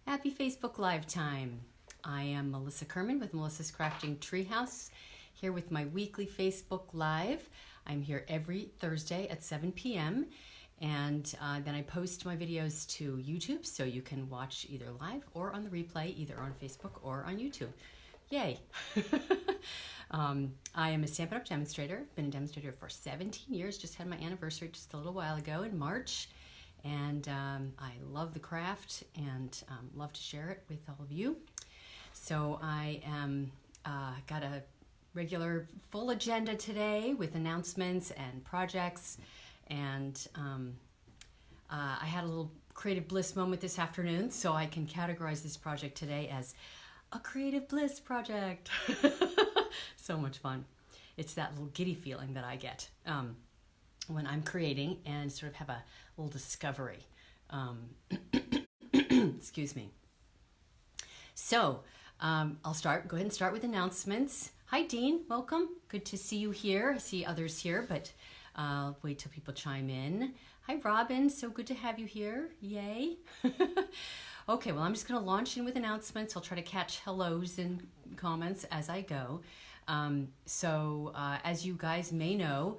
Happy Facebook Live time. I am Melissa Kerman with Melissa's Crafting Treehouse, here with my weekly Facebook Live. I'm here every Thursday at 7 p.m. and then I post my videos to YouTube, so you can watch either live or on the replay, either on Facebook or on YouTube. Yay! I am a Stampin' Up! Demonstrator. Been a demonstrator for 17 years. Just had my anniversary just a little while ago in March. And I love the craft and love to share it with all of you. So I am got a regular full agenda today with announcements and projects. And I had a little creative bliss moment this afternoon, so I can categorize this project today as a creative bliss project. So much fun. It's that little giddy feeling that I get when I'm creating and sort of have a little discovery. Excuse me. So I'll go ahead and start with announcements. Hi Dean, welcome. Good to see you here. I see others here, but I'll wait till people chime in. Hi Robin, so good to have you here. Yay. Okay, well I'm just gonna launch in with announcements. I'll try to catch hellos and comments as I go. As you guys may know,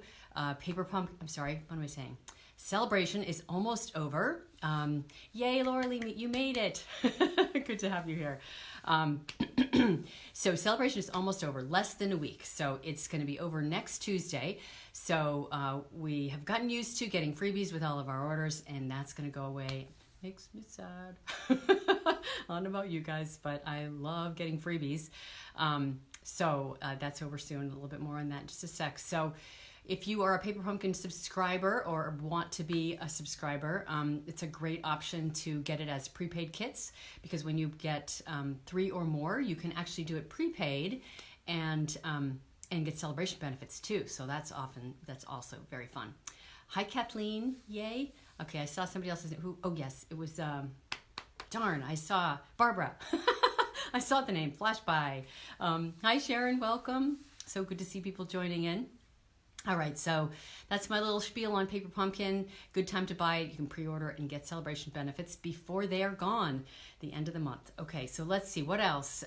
Sale-A-Bration is almost over. Yay, Laura Lee, you made it. Good to have you here. So Sale-A-Bration is almost over, less than a week. So it's going to be over next Tuesday. So we have gotten used to getting freebies with all of our orders, and that's going to go away. Makes me sad. I don't know about you guys, but I love getting freebies. That's over soon. A little bit more on that in just a sec. So if you are a Paper Pumpkin subscriber or want to be a subscriber, it's a great option to get it as prepaid kits, because when you get 3 or more, you can actually do it prepaid and get Sale-A-Bration benefits too. So that's also very fun. Hi Kathleen, yay. Okay, I saw somebody else's name. Oh yes, it was, darn, I saw Barbara. I saw the name, flash by. Hi Sharon, welcome. So good to see people joining in. All right, so that's my little spiel on Paper Pumpkin. Good time to buy it. You can pre-order and get Sale-A-Bration benefits before they are gone, the end of the month. Okay, so let's see, what else?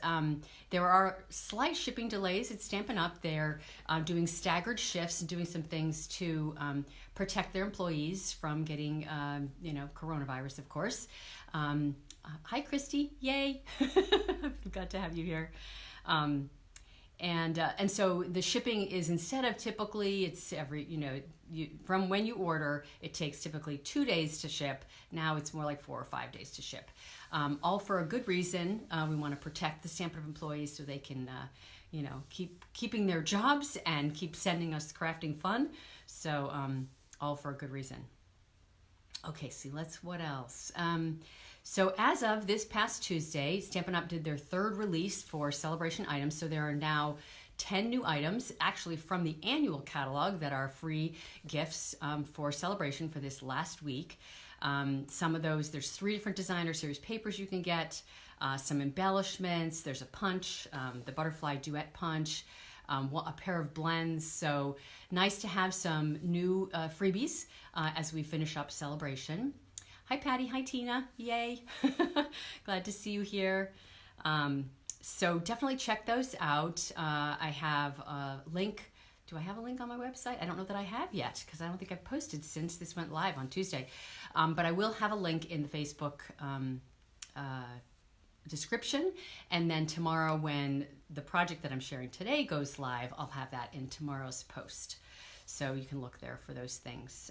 There are slight shipping delays at Stampin' Up! They're doing staggered shifts and doing some things to protect their employees from getting, coronavirus, of course. Hi, Christy, yay. Glad to have you here. And so the shipping is, instead of typically it's from when you order, it takes typically 2 days to ship. Now it's more like 4 or 5 days to ship. All for a good reason. We want to protect the Stampin' Up! Employees so they can, keeping their jobs and keep sending us crafting fun. So all for a good reason. Okay, see, what else? So as of this past Tuesday, Stampin' Up! Did their 3rd release for Sale-A-Bration items. So there are now 10 new items, actually from the annual catalog, that are free gifts for Sale-A-Bration for this last week. Some of those, there's 3 different designer series papers you can get, some embellishments, there's a punch, the butterfly duet punch, a pair of blends. So nice to have some new freebies as we finish up Sale-A-Bration. Hi Patty, hi Tina, yay. Glad to see you here. So definitely check those out. I have a link. Do I have a link on my website? I don't know that I have yet, because I don't think I've posted since this went live on Tuesday. But I will have a link in the Facebook description. And then tomorrow, when the project that I'm sharing today goes live, I'll have that in tomorrow's post. So you can look there for those things.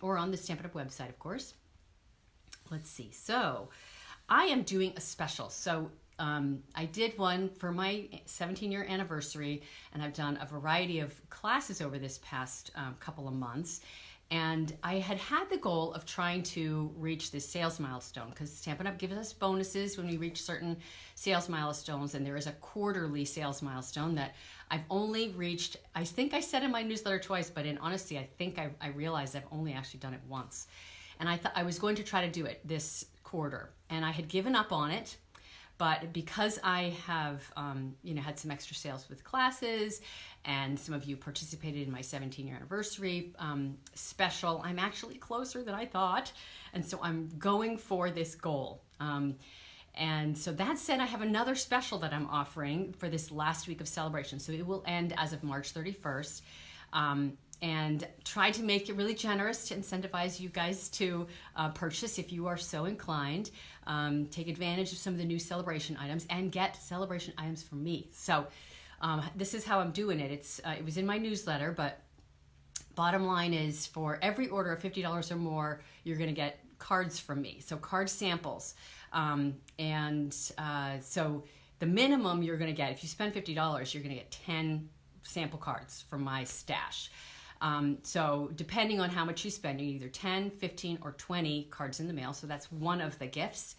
Or on the Stampin' Up! Website, of course. Let's see. So I am doing a special. So I did one for my 17-year anniversary, and I've done a variety of classes over this past couple of months. And I had the goal of trying to reach this sales milestone, because Stampin' Up! Gives us bonuses when we reach certain sales milestones, and there is a quarterly sales milestone that I've only reached. I think I said in my newsletter twice, but in honesty, I think I realized I've only actually done it once. And I thought I was going to try to do it this quarter, and I had given up on it. But because I have, had some extra sales with classes, and some of you participated in my 17-year anniversary special, I'm actually closer than I thought. And so I'm going for this goal. And so that said, I have another special that I'm offering for this last week of celebration. So it will end as of March 31st. And try to make it really generous to incentivize you guys to purchase if you are so inclined. Take advantage of some of the new celebration items and get celebration items from me. So this is how I'm doing it. It was in my newsletter, but bottom line is for every order of $50 or more, you're going to get cards from me. So card samples. So the minimum you're going to get, if you spend $50, you're going to get 10 sample cards from my stash. So depending on how much you spend, you either 10, 15, or 20 cards in the mail. So that's one of the gifts.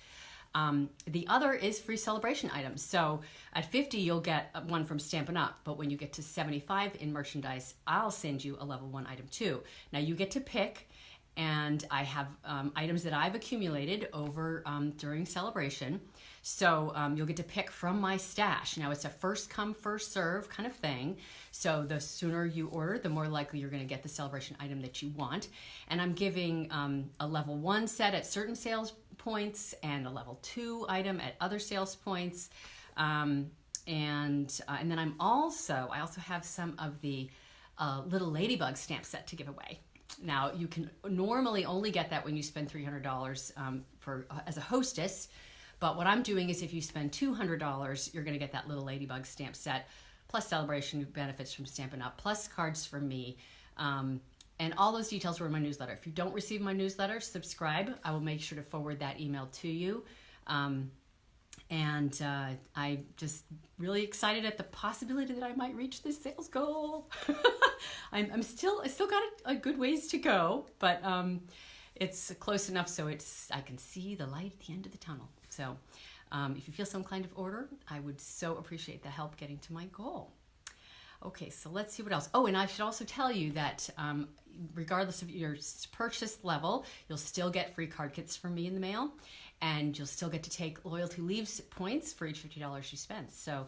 The other is free celebration items. So at 50, you'll get one from Stampin' Up. But when you get to 75 in merchandise, I'll send you a level 1 item too. Now you get to pick, and I have items that I've accumulated over during celebration. So you'll get to pick from my stash. Now it's a first come, first serve kind of thing. So the sooner you order, the more likely you're going to get the celebration item that you want. And I'm giving a level 1 set at certain sales points and a level 2 item at other sales points. And then I also have some of the Little Ladybug Stamp Set to give away. Now you can normally only get that when you spend $300 as a hostess. But what I'm doing is if you spend $200, you're going to get that Little Ladybug Stamp Set, plus celebration benefits from Stampin' Up, plus cards from me. And all those details were in my newsletter. If you don't receive my newsletter, subscribe. I will make sure to forward that email to you. I'm just really excited at the possibility that I might reach this sales goal. I still got a good ways to go, but it's close enough so I can see the light at the end of the tunnel. So if you feel some kind of order, I would so appreciate the help getting to my goal. Okay, so let's see what else. Oh, and I should also tell you that regardless of your purchase level, you'll still get free card kits from me in the mail, and you'll still get to take loyalty leaves points for each $50 you spend. So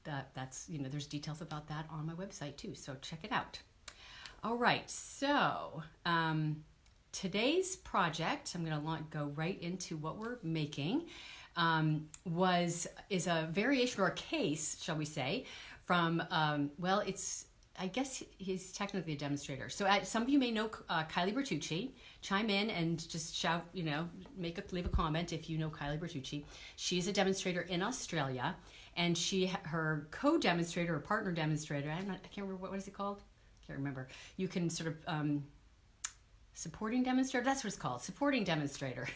that's there's details about that on my website too, so check it out. All right, so today's project, I'm going to go right into what we're making, is a variation or a case, shall we say, from, I guess he's technically a demonstrator. So some of you may know Kylie Bertucci. Chime in and just shout, leave a comment if you know Kylie Bertucci. She's a demonstrator in Australia, and her co-demonstrator or partner demonstrator, I can't remember, what is it called? Can't remember. You can sort of, supporting demonstrator, that's what it's called, supporting demonstrator.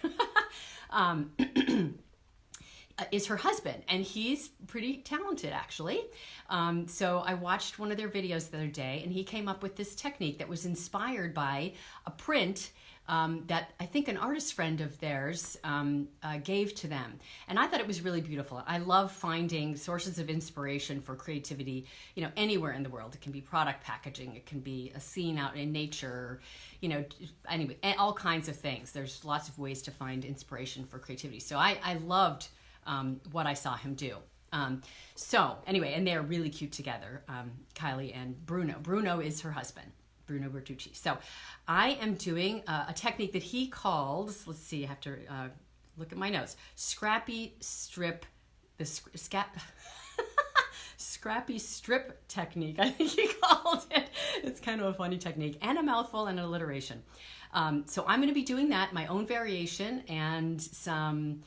Is her husband, and he's pretty talented actually. So I watched one of their videos the other day, and he came up with this technique that was inspired by a print that I think an artist friend of theirs gave to them. And I thought it was really beautiful. I love finding sources of inspiration for creativity, anywhere in the world. It can be product packaging, it can be a scene out in nature, anyway, all kinds of things. There's lots of ways to find inspiration for creativity. So I loved what I saw him do. So anyway, and they're really cute together, Kylie and Bruno. Bruno is her husband, Bruno Bertucci. So I am doing a technique that he calls, let's see, I have to look at my notes, Scrappy Strip, Scrappy Strip technique, I think he called it. It's kind of a funny technique, and a mouthful and an alliteration. So I'm going to be doing that, my own variation, and some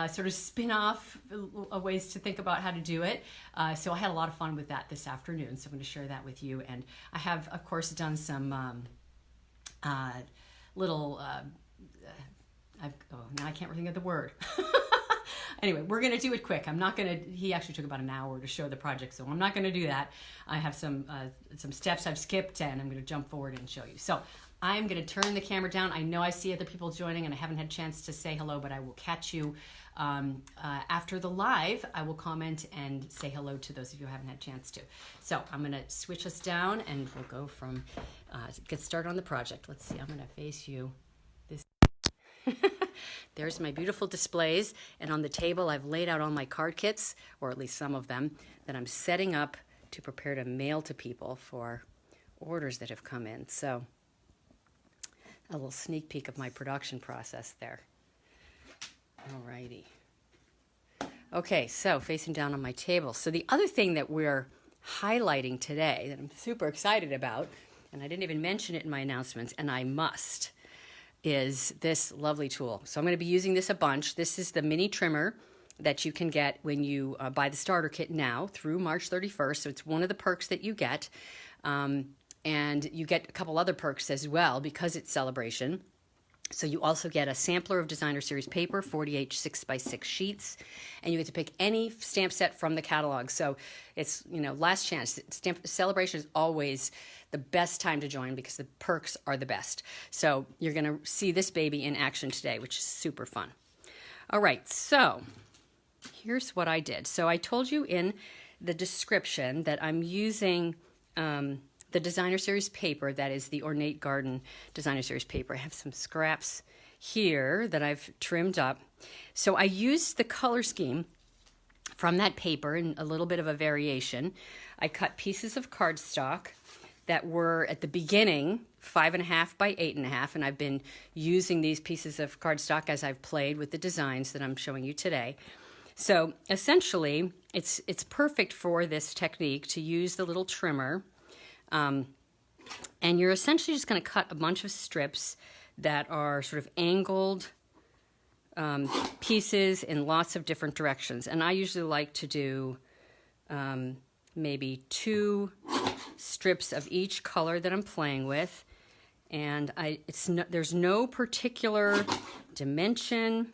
sort of spin-off ways to think about how to do it. So I had a lot of fun with that this afternoon, so I'm going to share that with you. And I have, of course, done some little, now I can't think of the word. Anyway, we're going to do it quick. He actually took about an hour to show the project, so I'm not going to do that. I have some steps I've skipped, and I'm going to jump forward and show you. So I'm going to turn the camera down. I know I see other people joining, and I haven't had a chance to say hello, but I will catch you after the live. I will comment and say hello to those of you who haven't had a chance to. So I'm going to switch us down, and we'll go from get started on the project. Let's see. I'm going to face you. There's my beautiful displays, and on the table I've laid out all my card kits, or at least some of them, that I'm setting up to prepare to mail to people for orders that have come in. So a little sneak peek of my production process there. Alrighty. Okay, so facing down on my table. So the other thing that we're highlighting today that I'm super excited about, and I didn't even mention it in my announcements, and I must, is this lovely tool. So I'm going to be using this a bunch. This is the mini trimmer that you can get when you buy the starter kit now through March 31st. So it's one of the perks that you get. And you get a couple other perks as well because it's Sale-A-Bration. So you also get a sampler of designer series paper, 48 6x6 sheets, and you get to pick any stamp set from the catalog. So it's, you know, last chance. Sale-A-Bration is always the best time to join because the perks are the best. So you're going to see this baby in action today, which is super fun. All right, so here's what I did. So I told you in the description that I'm using the designer series paper, that is the Ornate Garden designer series paper. I have some scraps here that I've trimmed up. So I used the color scheme from that paper and a little bit of a variation. I cut pieces of cardstock that were at the beginning 5.5 by 8.5, and I've been using these pieces of cardstock as I've played with the designs that I'm showing you today. So essentially, it's perfect for this technique to use the little trimmer. And you're essentially just going to cut a bunch of strips that are sort of angled pieces in lots of different directions. And I usually like to do maybe 2 strips of each color that I'm playing with. And there's no particular dimension.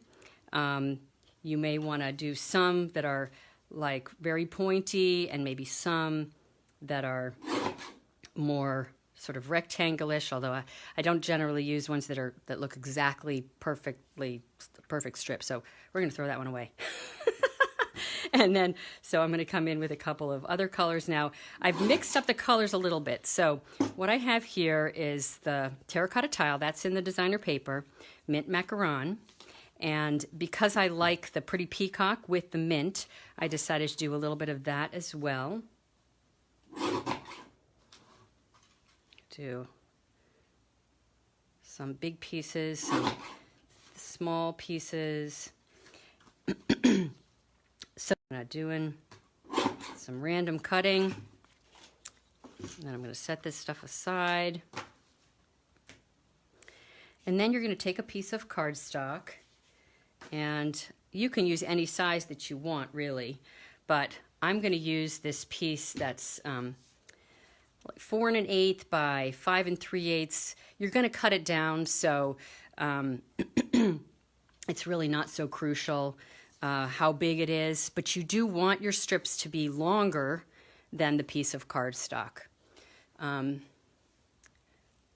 You may want to do some that are like very pointy and maybe some that are more sort of rectangle-ish, although I don't generally use ones that look exactly perfect strips. So we're going to throw that one away. And then, so I'm going to come in with a couple of other colors now. I've mixed up the colors a little bit. So what I have here is the terracotta tile. That's in the designer paper, mint macaron. And because I like the pretty peacock with the mint, I decided to do a little bit of that as well. Do some big pieces, some small pieces. So I'm not doing some random cutting. And then I'm going to set this stuff aside. And then you're going to take a piece of cardstock, and you can use any size that you want, really. But I'm going to use this piece that's like 4 1/8 by 5 3/8. You're going to cut it down, so it's really not so crucial how big it is, but you do want your strips to be longer than the piece of cardstock.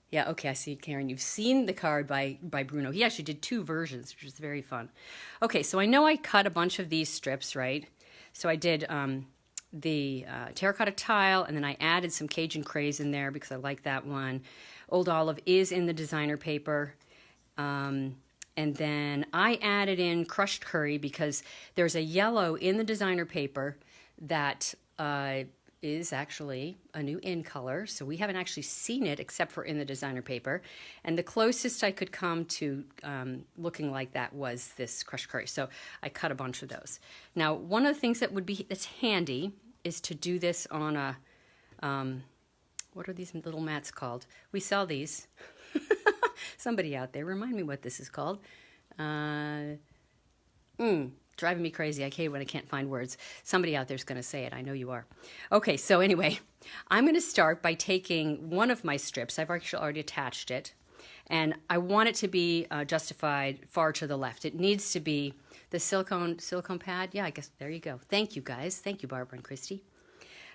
Yeah, okay, I see, Karen, you've seen the card by Bruno. He actually did 2 versions, which was very fun. Okay, so I know I cut a bunch of these strips, right? So I did the terracotta tile, and then I added some Cajun Craze in there because I like that one. Old Olive is in the designer paper. And then I added in crushed curry because there's a yellow in the designer paper that is actually a new in color. So we haven't actually seen it except for in the designer paper. And the closest I could come to looking like that was this crushed curry. So I cut a bunch of those. Now, one of the things that's handy is to do this on a, what are these little mats called? We sell these. Somebody out there, remind me what this is called. Driving me crazy. I hate when I can't find words. Somebody out there is going to say it. I know you are. Okay, so anyway, I'm going to start by taking one of my strips. I've actually already attached it. And I want it to be justified far to the left. It needs to be the silicone pad. Yeah, I guess, there you go. Thank you, guys. Thank you, Barbara and Christy.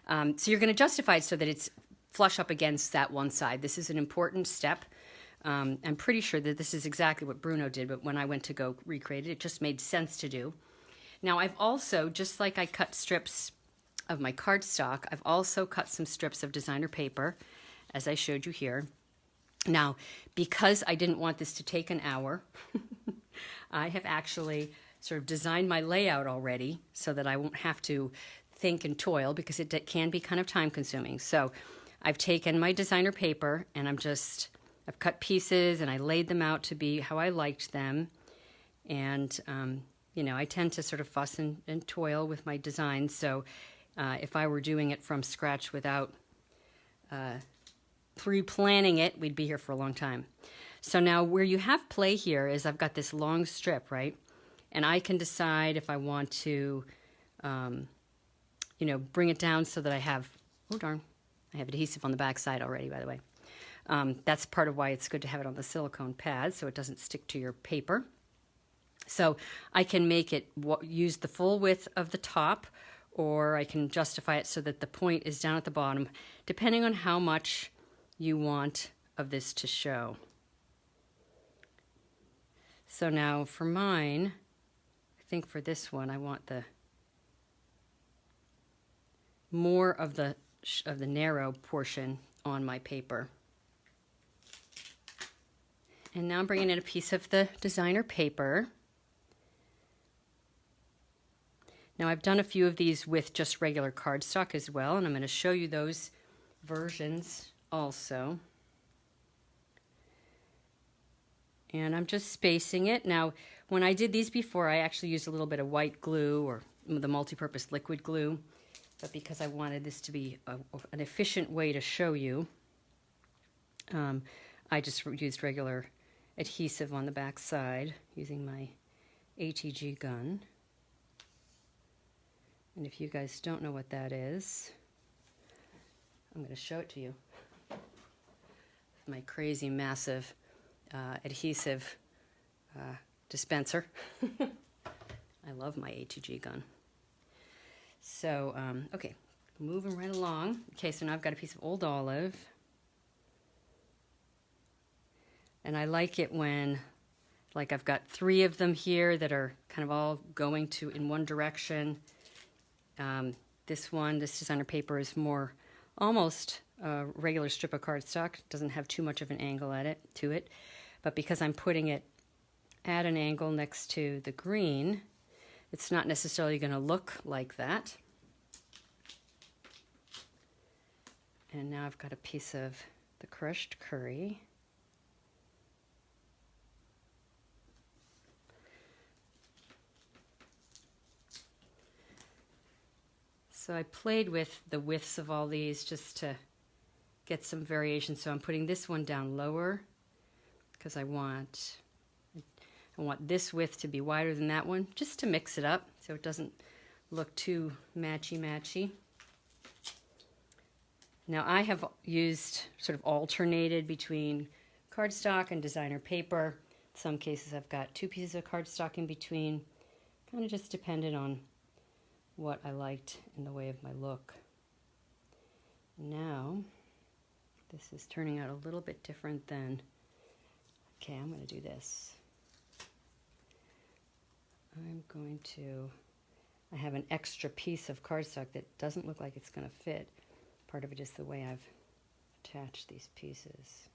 So you're going to justify it so that it's flush up against that one side. This is an important step. I'm pretty sure that this is exactly what Bruno did, but when I went to go recreate it, it just made sense to do. Now, I've also, just like I cut strips of my cardstock, I've also cut some strips of designer paper, as I showed you here. Now, because I didn't want this to take an hour, I have actually sort of designed my layout already so that I won't have to think and toil, because it can be kind of time-consuming. So I've taken my designer paper, and I've cut pieces, and I laid them out to be how I liked them. And, you know, I tend to sort of fuss and toil with my designs, so if I were doing it from scratch without pre-planning it, we'd be here for a long time. So now where you have play here is I've got this long strip, right? And I can decide if I want to, you know, bring it down so that I have, oh darn, I have adhesive on the back side already, by the way. That's part of why it's good to have it on the silicone pad so it doesn't stick to your paper. So I can make it use the full width of the top, or I can justify it so that the point is down at the bottom, depending on how much you want of this to show. So now for mine, I think for this one I want the more of the narrow portion on my paper. And now I'm bringing in a piece of the designer paper. Now I've done a few of these with just regular cardstock as well, and I'm going to show you those versions also. And I'm just spacing it. Now, when I did these before, I actually used a little bit of white glue or the multi-purpose liquid glue, but because I wanted this to be an efficient way to show you, I just used regular adhesive on the back side using my ATG gun. And if you guys don't know what that is, I'm going to show it to you. My crazy massive adhesive dispenser. I love my ATG gun. So, okay, moving right along. Okay, so now I've got a piece of old olive. And I like it when, like, I've got 3 of them here that are kind of all going in one direction. This designer paper is more almost a regular strip of cardstock. It doesn't have too much of an angle to it. But because I'm putting it at an angle next to the green, it's not necessarily going to look like that. And now I've got a piece of the crushed curry. So I played with the widths of all these just to get some variation. So I'm putting this one down lower because I want this width to be wider than that one, just to mix it up so it doesn't look too matchy-matchy. Now I have used sort of alternated between cardstock and designer paper. In some cases I've got 2 pieces of cardstock in between, kind of just depended on what I liked in the way of my look. Now, this is turning out a little bit different than, okay, I'm going to do this. I have an extra piece of cardstock that doesn't look like it's going to fit. Part of it is the way I've attached these pieces.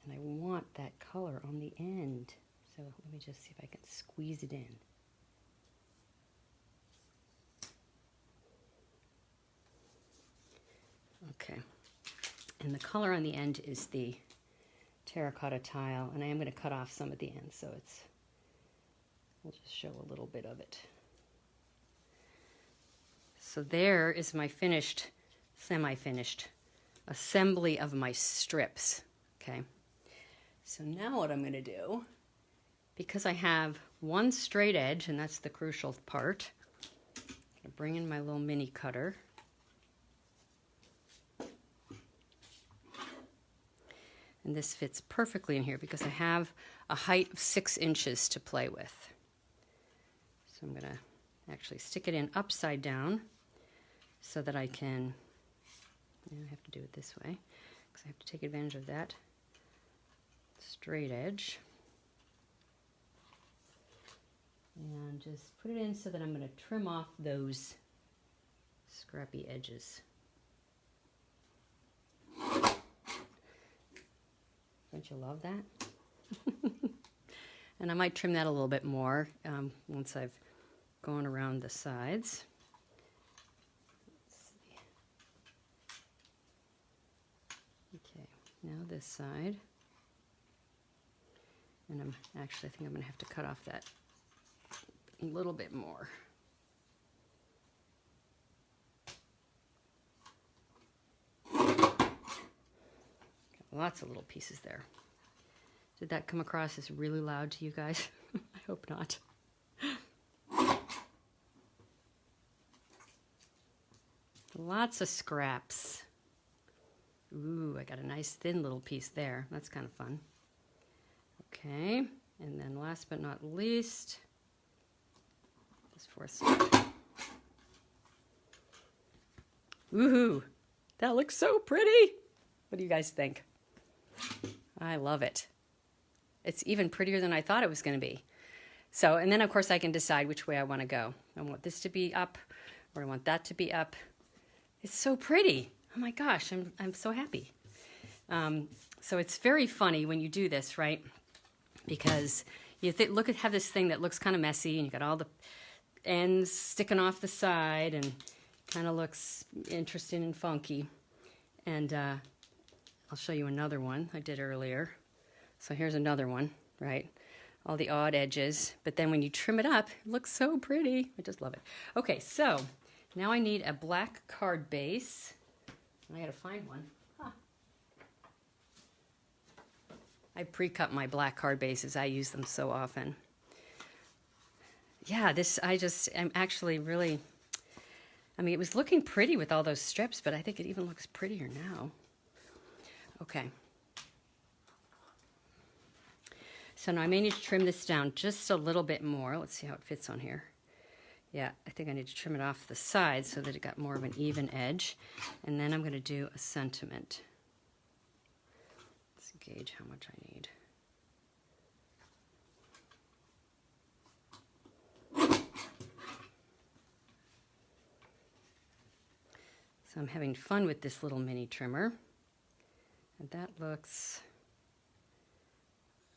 And I want that color on the end. So let me just see if I can squeeze it in. Okay, and the color on the end is the terracotta tile, and I am going to cut off some at the end, so we'll just show a little bit of it. So there is my finished, semi-finished assembly of my strips, okay? So now what I'm going to do, because I have one straight edge, and that's the crucial part, I'm going to bring in my little mini cutter. And this fits perfectly in here because I have a height of 6 inches to play with. So I'm going to actually stick it in upside down so that I can, I have to do it this way because I have to take advantage of that straight edge. And just put it in so that I'm going to trim off those scrappy edges. Don't you love that? And I might trim that a little bit more once I've gone around the sides. Let's see. Okay, now this side. And I think I'm going to have to cut off that a little bit more. Lots of little pieces there. Did that come across as really loud to you guys? I hope not. Lots of scraps. Ooh, I got a nice thin little piece there. That's kind of fun. Okay, and then last but not least, this fourth step. Woohoo! That looks so pretty! What do you guys think? I love it. It's even prettier than I thought it was going to be. So, and then of course I can decide which way I want to go. I want this to be up, or I want that to be up. It's so pretty. Oh my gosh, I'm so happy. So it's very funny when you do this, right? Because you have this thing that looks kind of messy, and you got all the ends sticking off the side, and kind of looks interesting and funky. And I'll show you another one I did earlier. So here's another one, right? All the odd edges, but then when you trim it up, it looks so pretty. I just love it. Okay, so now I need a black card base. I gotta find one. Huh. I pre-cut my black card bases. I use them so often. Yeah, I'm actually really, I mean, it was looking pretty with all those strips, but I think it even looks prettier now. Okay. So now I may need to trim this down just a little bit more. Let's see how it fits on here. Yeah, I think I need to trim it off the side so that it got more of an even edge. And then I'm going to do a sentiment. Let's gauge how much I need. So I'm having fun with this little mini trimmer. And that looks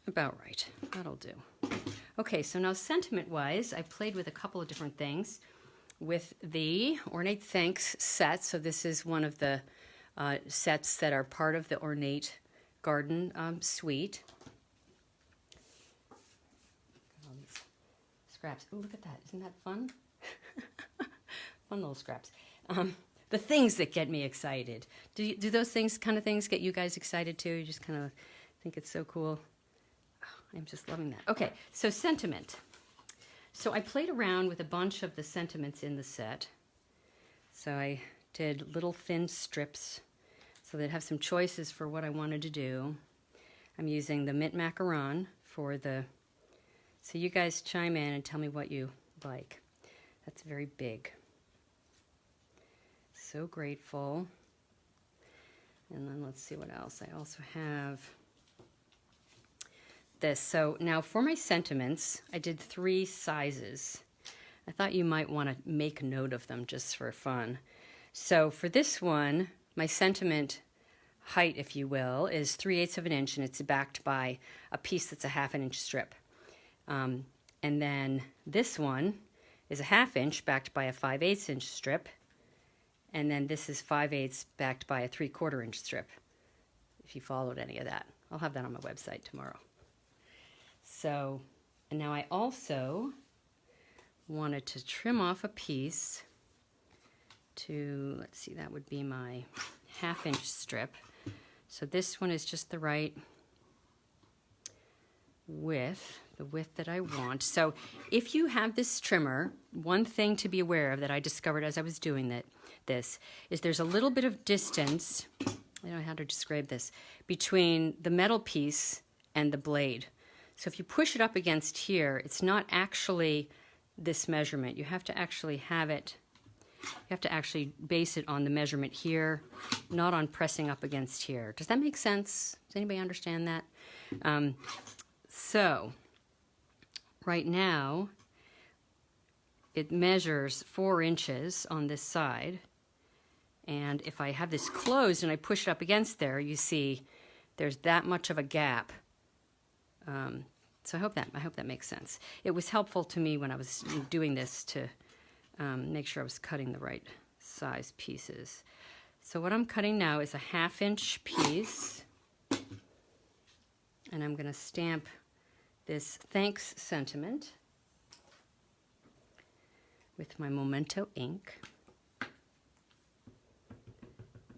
about right. That'll do. Okay, so now sentiment-wise, I played with a couple of different things with the Ornate Thanks set. So this is one of the sets that are part of the Ornate Garden suite. All these scraps. Oh, look at that. Isn't that fun? Fun little scraps. The things that get me excited. Do those kind of things get you guys excited too? You just kind of think it's so cool. I'm just loving that. Okay, so sentiment. So I played around with a bunch of the sentiments in the set. So I did little thin strips so that I have some choices for what I wanted to do. I'm using the mint macaron for the, so you guys chime in and tell me what you like. That's very big. So grateful. And then let's see what else. I also have this. So now for my sentiments, I did 3 sizes. I thought you might want to make note of them just for fun. So for this one, my sentiment height, if you will, is 3/8 of an inch, and it's backed by a piece that's a 1/2 inch strip. And then this one is a 1/2 inch backed by a 5/8 inch strip. And then this is 5/8 backed by a 3/4 inch strip, if you followed any of that. I'll have that on my website tomorrow. So, and now I also wanted to trim off a piece to, let's see, that would be my 1/2 inch strip. So this one is just the right width, the width that I want. So if you have this trimmer, one thing to be aware of that I discovered as I was doing this is there's a little bit of distance, I don't know how to describe this, between the metal piece and the blade. So if you push it up against here, it's not actually this measurement. You have to actually have it, you have to actually base it on the measurement here, not on pressing up against here. Does that make sense? Does anybody understand that? So right now, it measures 4 inches on this side. And if I have this closed and I push it up against there, you see there's that much of a gap. So I hope that makes sense. It was helpful to me when I was doing this to make sure I was cutting the right size pieces. So what I'm cutting now is a 1/2 inch piece, and I'm going to stamp this thanks sentiment. with my Memento ink.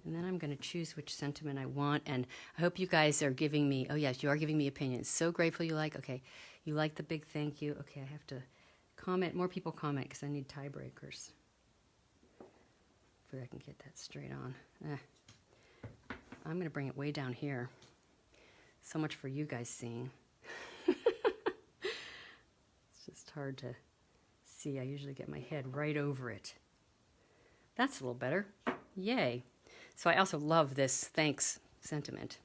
And then I'm going to choose which sentiment I want. And I hope you guys are giving me, oh yes, you are giving me opinions. So grateful you like, okay, you like the big thank you. Okay, I have to comment, more people comment because I need tiebreakers. Hopefully I can get that straight on. I'm going to bring it way down here. So much for you guys seeing. It's just hard to see. I usually get my head right over it. That's a little better. Yay. So I also love this thanks sentiment.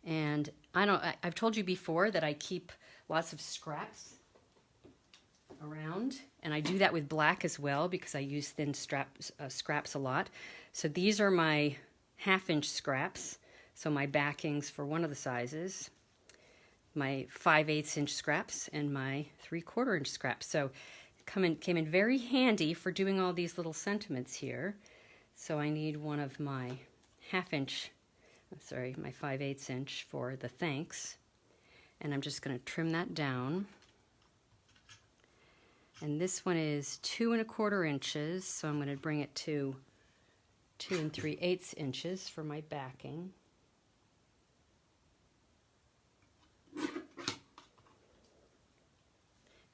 And I've told you before that I keep lots of scraps around, and I do that with black as well because I use thin scraps a lot. So these are my 1/2-inch scraps, so my backings for one of the sizes, my 5/8-inch scraps, and my 3/4-inch scraps. So came in very handy for doing all these little sentiments here. So I need one of my my 5/8-inch for the thanks. And I'm just going to trim that down. And this one is 2 1/4 inches, so I'm going to bring it to 2 3/8 inches for my backing.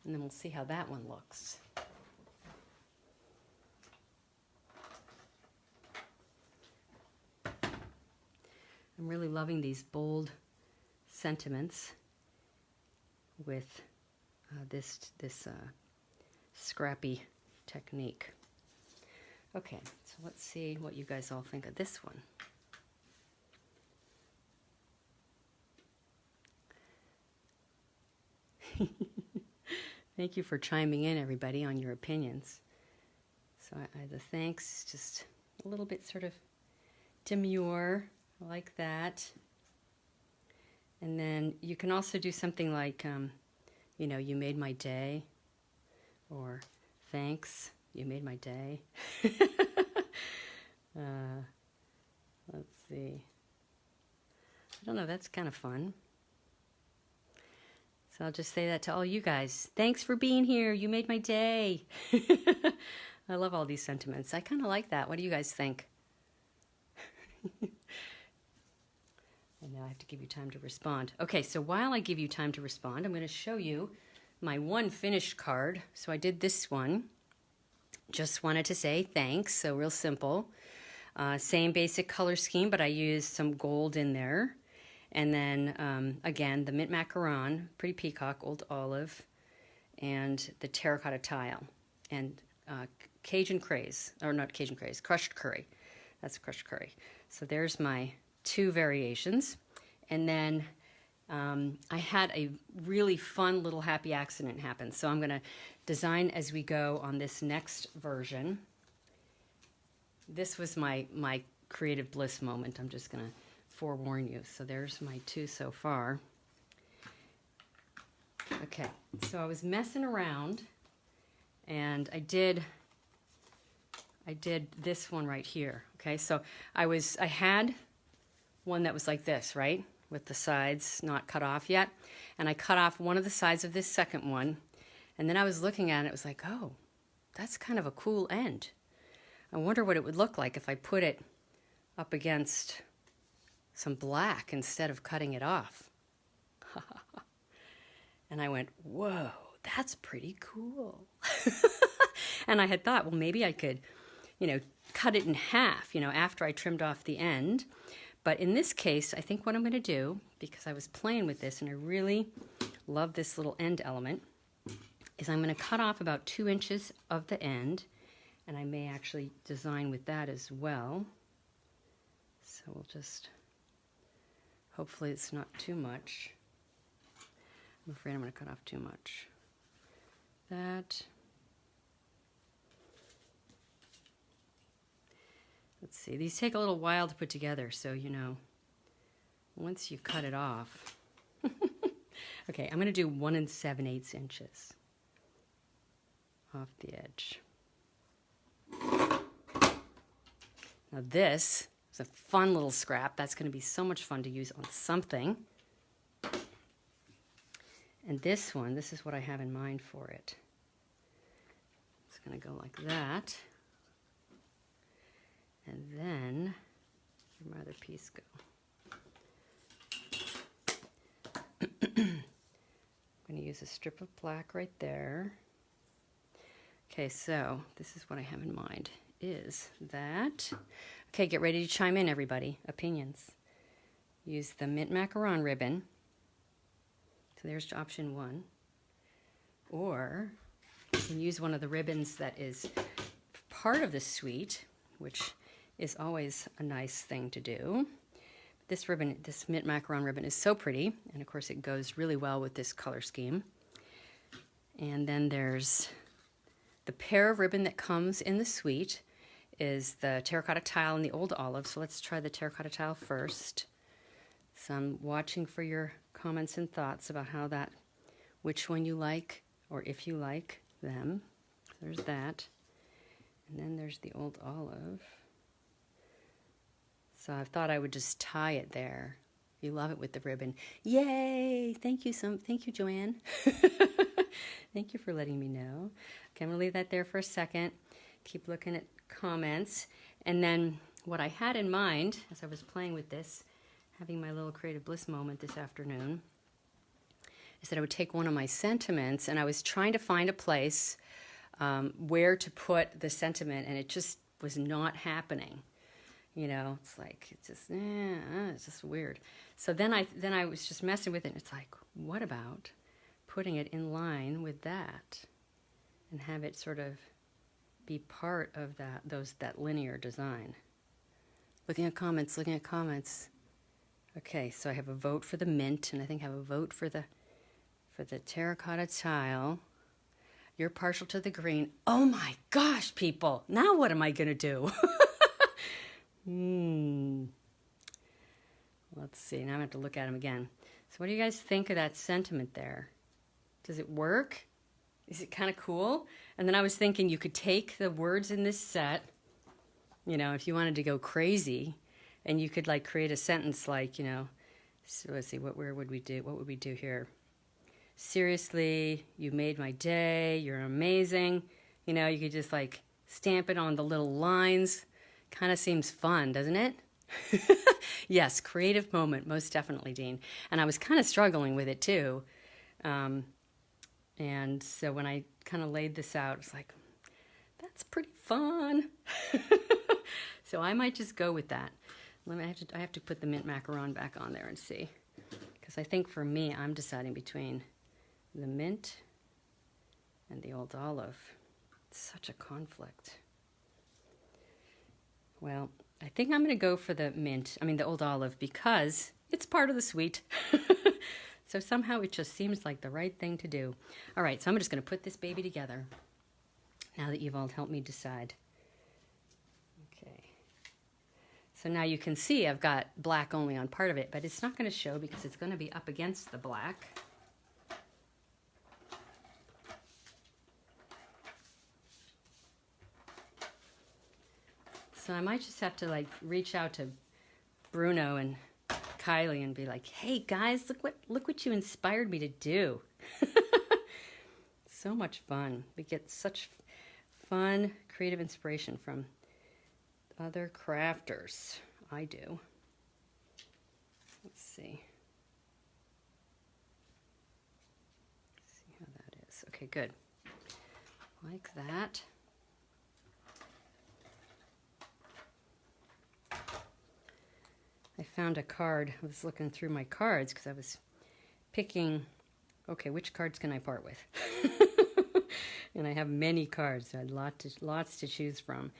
And then we'll see how that one looks. I'm really loving these bold sentiments with this Scrappy technique. Okay, so let's see what you guys all think of this one. Thank you for chiming in, everybody, on your opinions. So the thanks, just a little bit sort of demure, like that. And then you can also do something like, you know, you made my day, or thanks, you made my day. Let's see. I don't know, that's kind of fun. So I'll just say that to all you guys. Thanks for being here. You made my day. I love all these sentiments. I kind of like that. What do you guys think? And now I have to give you time to respond. Okay, so while I give you time to respond, I'm going to show you my one finished card. So I did this one. Just wanted to say thanks, so real simple. Same basic color scheme, but I used some gold in there. And then, again, the mint macaron, pretty peacock, old olive, and the terracotta tile. And Cajun craze, or not Cajun craze, crushed curry. That's crushed curry. So there's my 2 variations. And then I had a really fun little happy accident happen. So I'm going to design as we go on this next version. This was my creative bliss moment. I'm just going to forewarn you. So there's my 2 so far. Okay, so I was messing around, and I did this one right here. Okay, so I had one that was like this, right, with the sides not cut off yet, and I cut off one of the sides of this second one, and then I was looking at it. It was like, oh, that's kind of a cool end. I wonder what it would look like if I put it up against some black instead of cutting it off. And I went, whoa, that's pretty cool. And I had thought, well, maybe I could, you know, cut it in half, you know, after I trimmed off the end. But in this case, I think what I'm going to do, because I was playing with this and I really love this little end element, is I'm going to cut off about 2 inches of the end, and I may actually design with that as well. So we'll just, hopefully it's not too much. I'm afraid I'm going to cut off too much. That. Let's see, these take a little while to put together, so you know, once you cut it off. Okay, I'm going to do 1 7/8 inches off the edge. Now this is a fun little scrap. That's going to be so much fun to use on something. And this one, this is what I have in mind for it. going to go like that. And then, where'd my other piece go? I'm going to use a strip of black right there. Okay, so this is what I have in mind, is that, okay, get ready to chime in, everybody. Opinions. Use the mint macaron ribbon. So there's option 1. Or you can use one of the ribbons that is part of the suite, which is always a nice thing to do. This ribbon, this mint macaron ribbon, is so pretty, and of course it goes really well with this color scheme. And then there's the pair of ribbon that comes in the suite is the terracotta tile and the old olive. So let's try the terracotta tile first. So I'm watching for your comments and thoughts about which one you like, or if you like them. There's that. And then there's the old olive. So I thought I would just tie it there. You love it with the ribbon. Yay! Thank you, Joanne. Thank you for letting me know. Okay, I'm gonna leave that there for a second. Keep looking at comments. And then what I had in mind as I was playing with this, having my little creative bliss moment this afternoon, is that I would take one of my sentiments, and I was trying to find a place where to put the sentiment, and it just was not happening. You know, it's like, it's just weird. So then I was just messing with it, and it's like, what about putting it in line with that and have it sort of be part of that linear design? Looking at comments. Okay, so I have a vote for the mint, and I think I have a vote for the terracotta tile. You're partial to the green. Oh my gosh, people. Now what am I going to do? Let's see. Now I'm going to have to look at them again. So what do you guys think of that sentiment there? Does it work? Is it kind of cool? And then I was thinking you could take the words in this set, you know, if you wanted to go crazy, and you could like create a sentence like, you know, so let's see, what would we do here? Seriously, you made my day. You're amazing. You know, you could just like stamp it on the little lines. Kind of seems fun, doesn't it? Yes, creative moment, most definitely, Dean. And I was kind of struggling with it too. And so when I kind of laid this out, it's like, that's pretty fun. So I might just go with that. I have to put the mint macaron back on there and see. Because I think for me, I'm deciding between the mint and the old olive. It's such a conflict. Well, I think I'm going to go for the old olive, because it's part of the suite. So somehow it just seems like the right thing to do. All right, so I'm just going to put this baby together now that you've all helped me decide. Okay. So now you can see I've got black only on part of it, but it's not going to show because it's going to be up against the black. So I might just have to like reach out to Bruno and Kylie and be like, hey guys, look what you inspired me to do. So much fun. We get such fun, creative inspiration from other crafters. I do. Let's see. See how that is. Okay, good. Like that. I found a card. I was looking through my cards because I was picking, okay, which cards can I part with? And I have many cards. So I had lots to choose from.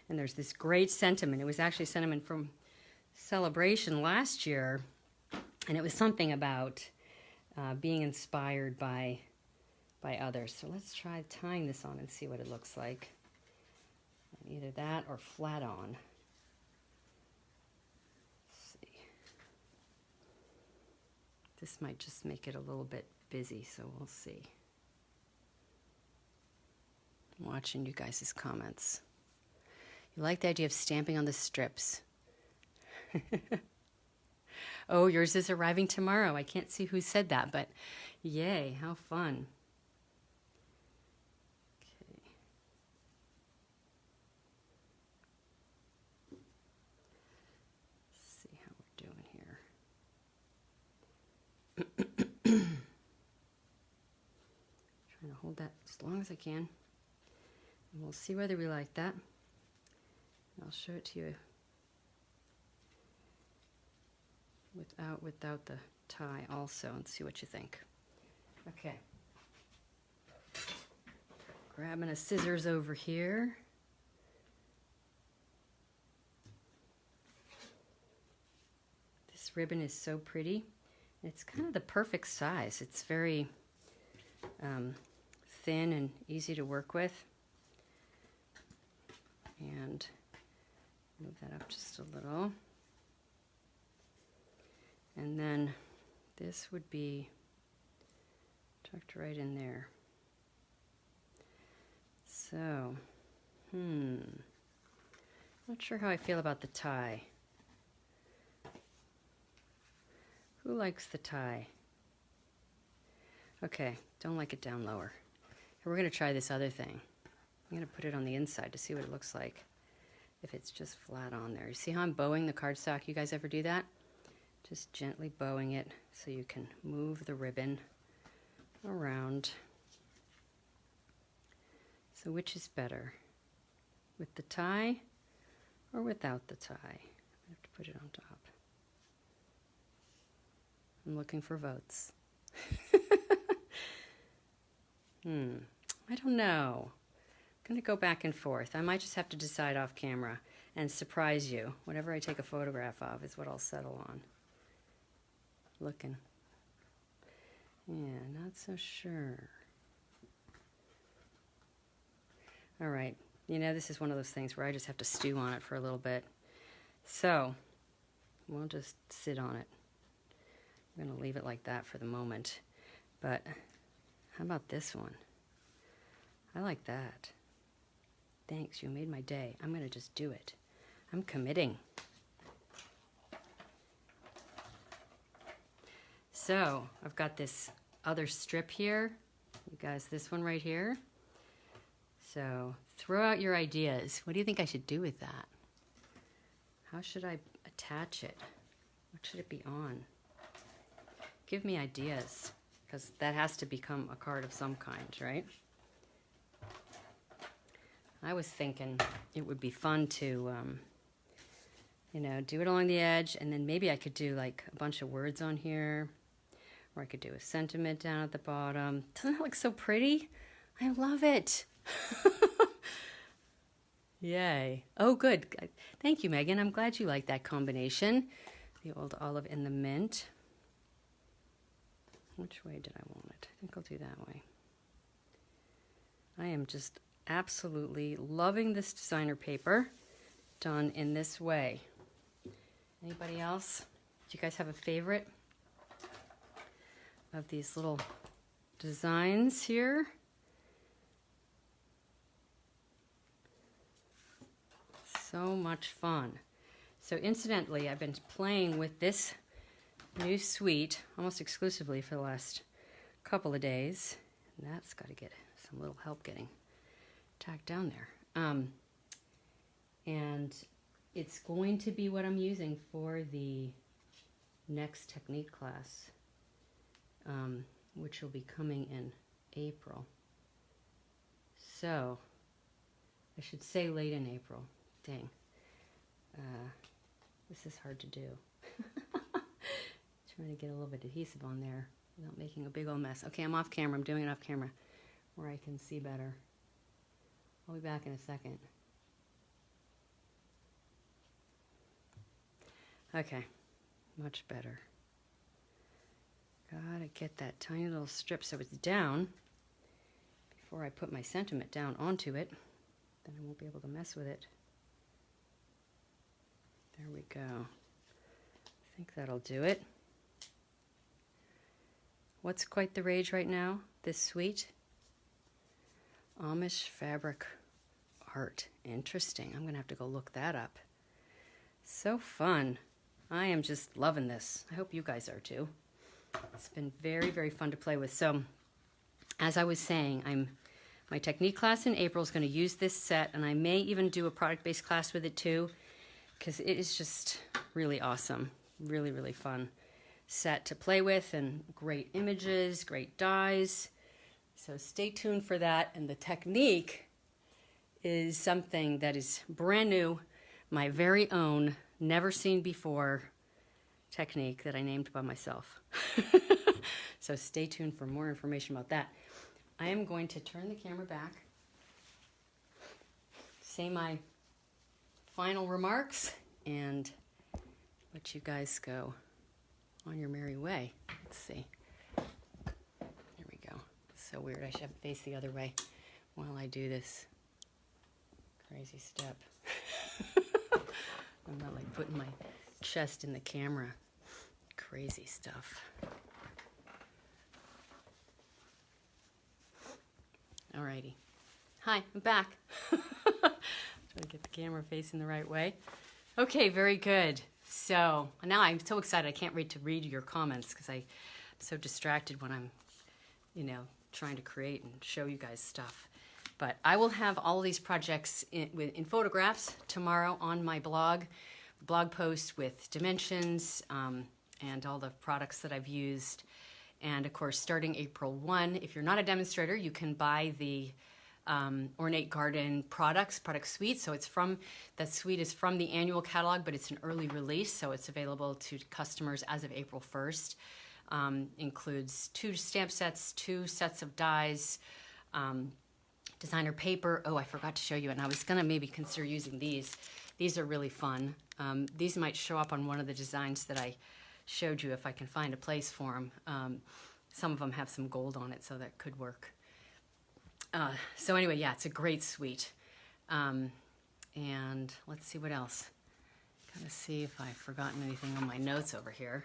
And there's this great sentiment. It was actually a sentiment from Sale-A-Bration last year. And it was something about being inspired by others. So let's try tying this on and see what it looks like. Either that or flat on. This might just make it a little bit busy, so we'll see. I'm watching you guys' comments. You like the idea of stamping on the strips. Oh, yours is arriving tomorrow. I can't see who said that, but yay, how fun. Okay. I'm gonna hold that as long as I can. And we'll see whether we like that. I'll show it to you without the tie also and see what you think. Okay. Grabbing a scissors over here. This ribbon is so pretty. It's kind of the perfect size. It's very thin and easy to work with. And move that up just a little. And then this would be tucked right in there. So, not sure how I feel about the tie. Who likes the tie? Okay, don't like it down lower. We're going to try this other thing. I'm going to put it on the inside to see what it looks like if it's just flat on there. You see how I'm bowing the cardstock? You guys ever do that? Just gently bowing it so you can move the ribbon around. So which is better, with the tie or without the tie? I have to put it on top. I'm looking for votes. I don't know. I'm going to go back and forth. I might just have to decide off camera and surprise you. Whatever I take a photograph of is what I'll settle on. Looking. Yeah, not so sure. All right, you know, this is one of those things where I just have to stew on it for a little bit. So, we'll just sit on it. I'm going to leave it like that for the moment. But, how about this one? I like that. Thanks, you made my day. I'm going to just do it. I'm committing. So, I've got this other strip here. You guys, this one right here. So throw out your ideas. What do you think I should do with that? How should I attach it? What should it be on? Give me ideas, because that has to become a card of some kind, right? I was thinking it would be fun to, you know, do it along the edge, and then maybe I could do like a bunch of words on here, or I could do a sentiment down at the bottom. Doesn't that look so pretty? I love it. Yay. Oh, good. Thank you, Megan. I'm glad you like that combination. The old olive and the mint. Which way did I want it? I think I'll do that way. I am just absolutely loving this designer paper done in this way. Anybody else? Do you guys have a favorite of these little designs here? So much fun. So incidentally, I've been playing with this new suite almost exclusively for the last couple of days. And that's got to get some little help getting tacked down there. And it's going to be what I'm using for the next technique class, which will be coming in April. So, I should say late in April. Dang. This is hard to do. Trying to get a little bit of adhesive on there without making a big old mess. Okay, I'm off camera. I'm doing it off camera where I can see better. I'll be back in a second. Okay, much better. Gotta get that tiny little strip so it's down before I put my sentiment down onto it. Then I won't be able to mess with it. There we go. I think that'll do it. What's quite the rage right now? This suite? Amish fabric art. Interesting. I'm going to have to go look that up. So fun. I am just loving this. I hope you guys are too. It's been very, very fun to play with. So, as I was saying, my technique class in April is going to use this set, and I may even do a product-based class with it too, because it is just really awesome. Really, really fun set to play with, and great images, great dies. So stay tuned for that. And the technique is something that is brand new, my very own, never seen before technique that I named by myself. So stay tuned for more information about that. I am going to turn the camera back, say my final remarks, and let you guys go on your merry way. Let's see. There we go. It's so weird. I should have it face the other way while I do this crazy step. I'm not like putting my chest in the camera. Crazy stuff. Alrighty. Hi, I'm back. Trying to get the camera facing the right way. Okay, very good. So now I'm so excited. I can't wait to read your comments because I'm so distracted when I'm, trying to create and show you guys stuff. But I will have all of these projects in photographs tomorrow on my blog post with dimensions and all the products that I've used. And of course, starting April 1, if you're not a demonstrator, you can buy the Ornate Garden product suite. So that suite is from the annual catalog, but it's an early release. So it's available to customers as of April 1st. Includes 2 stamp sets, 2 sets of dies, designer paper. Oh, I forgot to show you, and I was gonna maybe consider using these. These are really fun. These might show up on one of the designs that I showed you if I can find a place for them. Some of them have some gold on it, so that could work. So anyway, yeah, it's a great suite. And let's see what else. Gotta see if I've forgotten anything on my notes over here.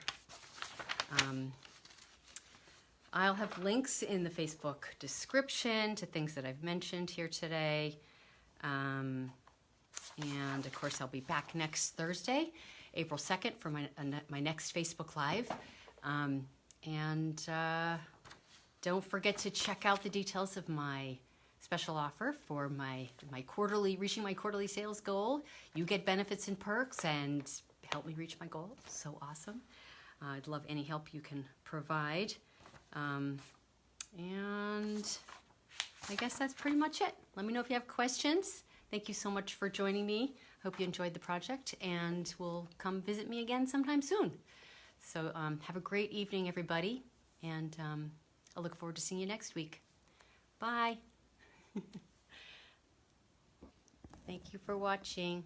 I'll have links in the Facebook description to things that I've mentioned here today. And of course, I'll be back next Thursday, April 2nd, for my next Facebook Live. Don't forget to check out the details of my special offer for my reaching my quarterly sales goal. You get benefits and perks and help me reach my goal. So awesome. I'd love any help you can provide. And I guess that's pretty much it. Let me know if you have questions. Thank you so much for joining me. Hope you enjoyed the project, and will come visit me again sometime soon. So have a great evening, everybody, and I look forward to seeing you next week. Bye. Thank you for watching.